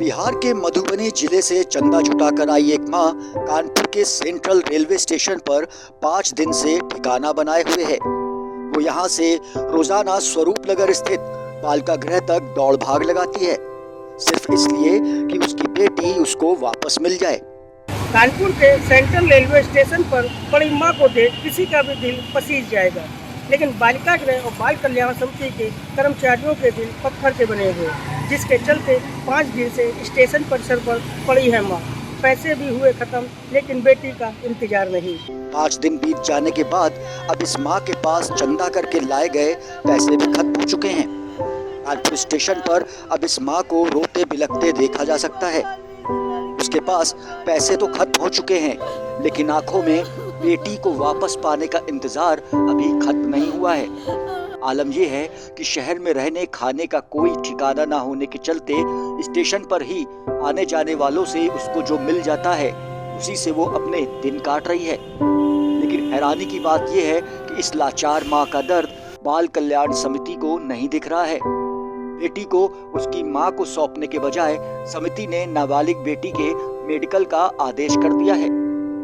बिहार के मधुबनी जिले से चंदा जुटाकर आई एक मां कानपुर के सेंट्रल रेलवे स्टेशन पर 5 दिन से ठिकाना बनाए हुए है। वो यहां से रोजाना स्वरूप नगर स्थित बालिका गृह तक दौड़ भाग लगाती है, सिर्फ इसलिए कि उसकी बेटी उसको वापस मिल जाए। कानपुर के सेंट्रल रेलवे स्टेशन पर बड़ी मां को देख किसी का भी दिल पसीज जाएगा, लेकिन बालिका गृह और बाल कल्याण समिति के कर्मचारियों के दिल पत्थर के बने हुए, जिसके चलते 5 दिन से स्टेशन परिसर पर पड़ी है मां। पैसे भी हुए खत्म, लेकिन बेटी का इंतजार नहीं। 5 दिन बीत जाने के बाद अब इस मां के पास चंदा करके लाए गए पैसे भी खत्म हो चुके हैं। कानपुर स्टेशन पर अब इस मां को रोते बिलखते देखा जा सकता है। उसके पास पैसे तो खत्म हो चुके हैं, लेकिन आंखों में बेटी को वापस पाने का इंतजार अभी खत्म नहीं हुआ है। आलम यह है कि शहर में रहने खाने का कोई ठिकाना ना होने के चलते स्टेशन पर ही आने जाने वालों से उसको जो मिल जाता है उसी से वो अपने दिन काट रही है। लेकिन हैरानी की बात यह है कि इस लाचार माँ का दर्द बाल कल्याण समिति को नहीं दिख रहा है। बेटी को उसकी माँ को सौंपने के बजाय समिति ने नाबालिग बेटी के मेडिकल का आदेश कर दिया है,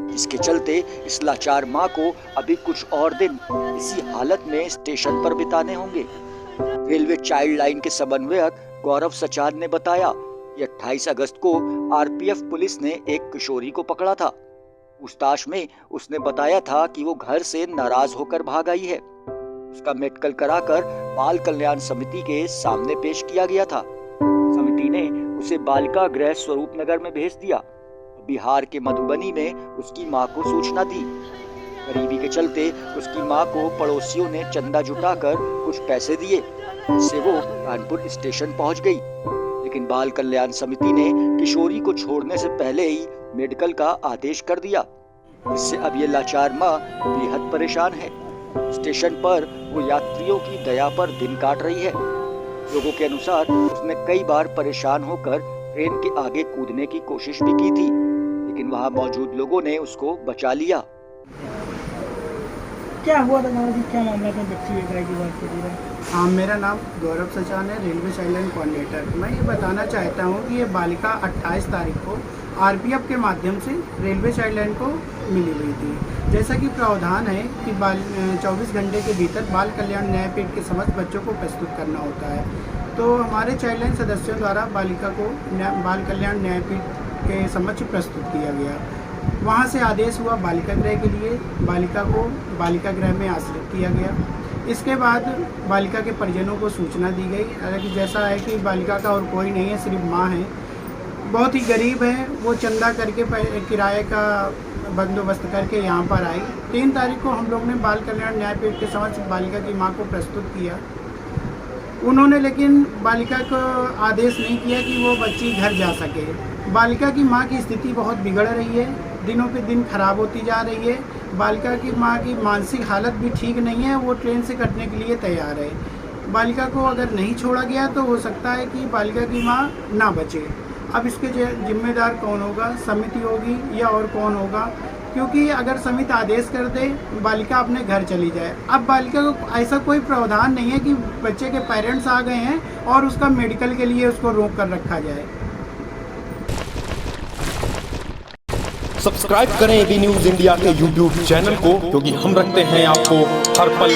जिसके चलते इस लाचार माँ को अभी कुछ और दिन इसी हालत में स्टेशन पर बिताने होंगे। रेलवे चाइल्ड लाइन के समन्वयक गौरव सचान ने बताया कि 28 अगस्त को आरपीएफ पुलिस ने एक किशोरी को पकड़ा था। पूछताछ में उसने बताया था कि वो घर से नाराज होकर भाग आई है। उसका मेडिकल कराकर बाल कल्याण समिति के सामने पेश किया गया था। समिति ने उसे बालिका गृह स्वरूप नगर में भेज दिया। बिहार के मधुबनी में उसकी मां को सूचना दी। गरीबी के चलते उसकी मां को पड़ोसियों ने चंदा जुटाकर कुछ पैसे दिए, जिससे वो कानपुर स्टेशन पहुंच गई। लेकिन बाल कल्याण समिति ने किशोरी को छोड़ने से पहले ही मेडिकल का आदेश कर दिया, जिससे अब ये लाचार मां बेहद परेशान है। स्टेशन पर वो यात्रियों की दया पर दिन काट रही है। लोगों के अनुसार उसने कई बार परेशान होकर ट्रेन के आगे कूदने की कोशिश भी की थी, लेकिन वहां मौजूद लोगों ने उसको बचा लिया। क्या हुआ था जी, क्या मामला था बच्ची वगैरह की बात करिए? हाँ, मेरा नाम गौरव सचान है, रेलवे चाइल्ड लाइन कोऑर्डिनेटर। मैं ये बताना चाहता हूँ कि ये बालिका 28 तारीख को आरपीएफ के माध्यम से रेलवे चाइल्ड लाइन को मिली हुई थी। जैसा कि प्रावधान है कि 24 घंटे के भीतर बाल कल्याण न्यायपीठ के समस्त बच्चों को प्रस्तुत करना होता है। तो हमारे चाइल्ड लाइन सदस्यों द्वारा बालिका को बाल कल्याण न्यायपीठ के समक्ष प्रस्तुत किया गया। वहाँ से आदेश हुआ बालिका गृह के लिए, बालिका को बालिका गृह में आश्रित किया गया। इसके बाद बालिका के परिजनों को सूचना दी गई। हालांकि जैसा है कि बालिका का और कोई नहीं है, सिर्फ माँ है, बहुत ही गरीब है। वो चंदा करके किराए का बंदोबस्त करके यहाँ पर आई। 3 तारीख को हम लोग ने बाल कल्याण न्यायपीठ के समक्ष बालिका की माँ को प्रस्तुत किया। उन्होंने लेकिन बालिका को आदेश नहीं किया कि वो बच्ची घर जा सके। बालिका की माँ की स्थिति बहुत बिगड़ रही है, दिनों पे दिन खराब होती जा रही है। बालिका की माँ की मानसिक हालत भी ठीक नहीं है, वो ट्रेन से कटने के लिए तैयार है। बालिका को अगर नहीं छोड़ा गया तो हो सकता है कि बालिका की माँ ना बचे। अब इसके जिम्मेदार कौन होगा? समिति होगी या और कौन होगा? क्योंकि अगर समिति आदेश कर दे बालिका अपने घर चली जाए। अब बालिका को ऐसा कोई प्रावधान नहीं है कि बच्चे के पेरेंट्स आ गए हैं और उसका मेडिकल के लिए उसको रोक कर रखा जाए। सब्सक्राइब करें एबी न्यूज इंडिया के यूट्यूब चैनल को, क्योंकि हम रखते हैं आपको हर पल